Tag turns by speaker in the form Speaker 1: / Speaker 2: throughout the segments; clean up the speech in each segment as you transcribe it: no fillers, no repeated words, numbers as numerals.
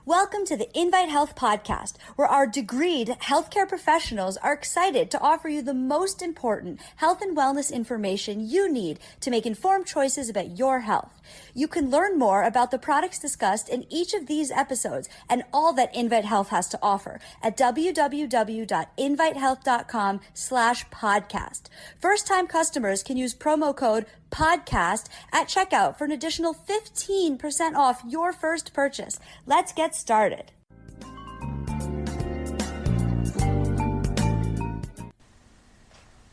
Speaker 1: Welcome to the Invite Health podcast, where our degreed healthcare professionals are excited to offer you the most important health and wellness information you need to make informed choices about your health. You can learn more about the products discussed in each of these episodes and all that Invite Health has to offer at www.invitehealth.com/podcast. First-time customers can use promo code podcast at checkout for an additional 15% off your first purchase. Let's get started.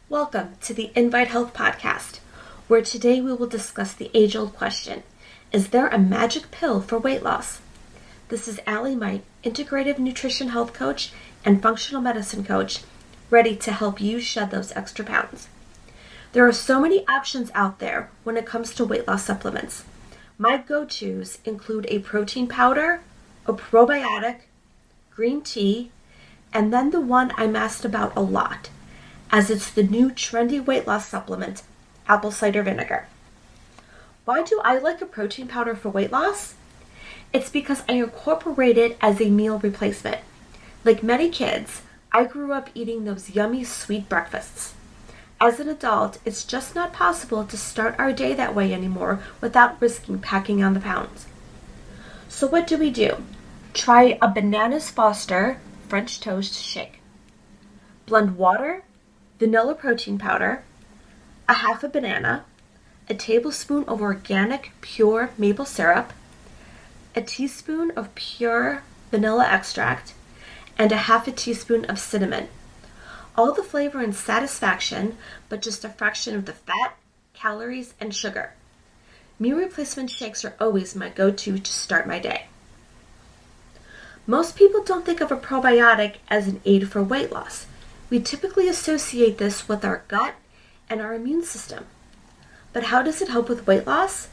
Speaker 2: Welcome to the Invite Health podcast, where today we will discuss the age-old question, is there a magic pill for weight loss? This is Allie Might, integrative nutrition health coach and functional medicine coach, ready to help you shed those extra pounds. There are so many options out there when it comes to weight loss supplements. My go-tos include a protein powder, a probiotic, green tea, and then the one I'm asked about a lot, as it's the new trendy weight loss supplement, apple cider vinegar. Why do I like a protein powder for weight loss? It's because I incorporate it as a meal replacement. Like many kids, I grew up eating those yummy sweet breakfasts. As an adult, it's just not possible to start our day that way anymore without risking packing on the pounds. So what do? Try a Bananas Foster French toast shake. Blend water, vanilla protein powder, a half a banana, a tablespoon of organic pure maple syrup, a teaspoon of pure vanilla extract, and a half a teaspoon of cinnamon. All the flavor and satisfaction, but just a fraction of the fat, calories, and sugar. Meal replacement shakes are always my go-to to start my day. Most people don't think of a probiotic as an aid for weight loss. We typically associate this with our gut and our immune system. But how does it help with weight loss?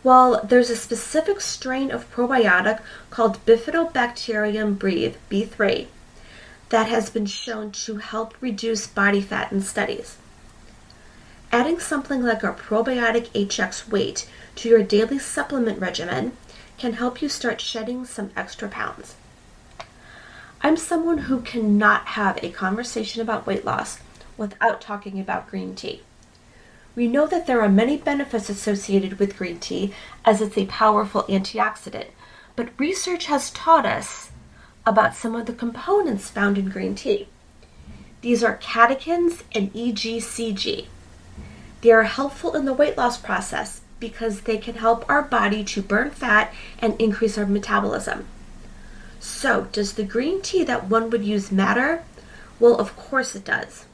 Speaker 2: Well, there's a specific strain of probiotic called Bifidobacterium breve, B3, that has been shown to help reduce body fat in studies. Adding something like a probiotic HX weight to your daily supplement regimen can help you start shedding some extra pounds. I'm someone who cannot have a conversation about weight loss without talking about green tea. We know that there are many benefits associated with green tea as it's a powerful antioxidant, but research has taught us about some of the components found in green tea. These are catechins and EGCG. They are helpful in the weight loss process because they can help our body to burn fat and increase our metabolism. So, does the green tea that one would use matter? Well, of course it does.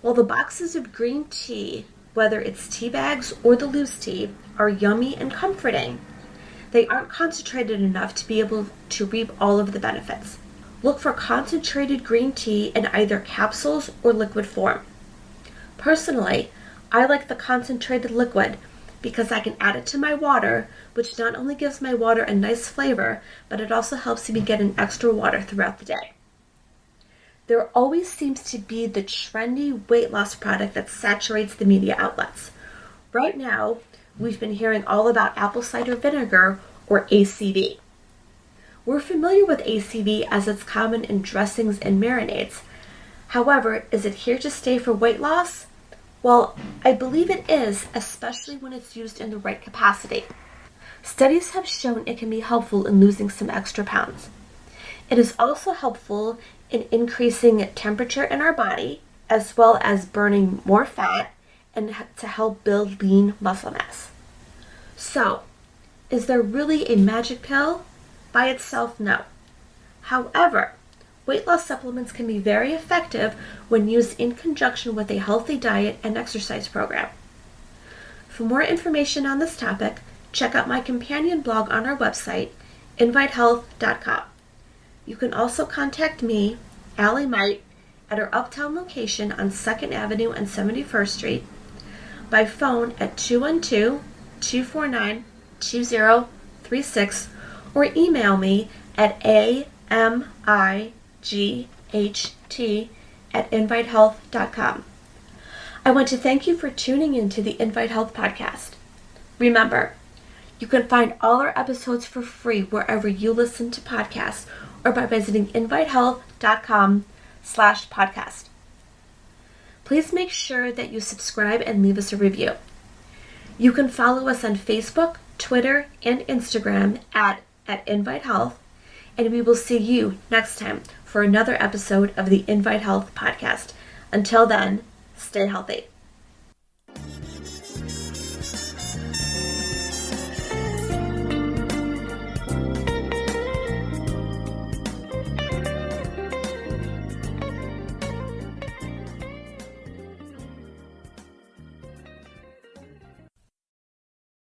Speaker 2: While the boxes of green tea, whether it's tea bags or the loose tea, are yummy and comforting, they aren't concentrated enough to be able to reap all of the benefits. Look for concentrated green tea in either capsules or liquid form. Personally, I like the concentrated liquid because I can add it to my water, which not only gives my water a nice flavor, but it also helps me get an extra water throughout the day. There always seems to be the trendy weight loss product that saturates the media outlets. Right now, we've been hearing all about apple cider vinegar, or ACV. We're familiar with ACV as it's common in dressings and marinades. However, is it here to stay for weight loss? Well, I believe it is, especially when it's used in the right capacity. Studies have shown it can be helpful in losing some extra pounds. It is also helpful in increasing temperature in our body, as well as burning more fat and to help build lean muscle mass. So, is there really a magic pill? By itself, no. However, weight loss supplements can be very effective when used in conjunction with a healthy diet and exercise program. For more information on this topic, check out my companion blog on our website, invitehealth.com. You can also contact me, Allie Might, at our Uptown location on 2nd Avenue and 71st Street, by phone at 212-249-2036, or email me at amight@invitehealth.com. I want to thank you for tuning in to the Invite Health podcast. Remember, You can find all our episodes for free wherever you listen to podcasts or by visiting invitehealth.com/podcast. Please make sure that you subscribe and leave us a review. You can follow us on Facebook, Twitter, and Instagram at InviteHealth, and we will see you next time for another episode of the Invite Health podcast. Until then, stay healthy.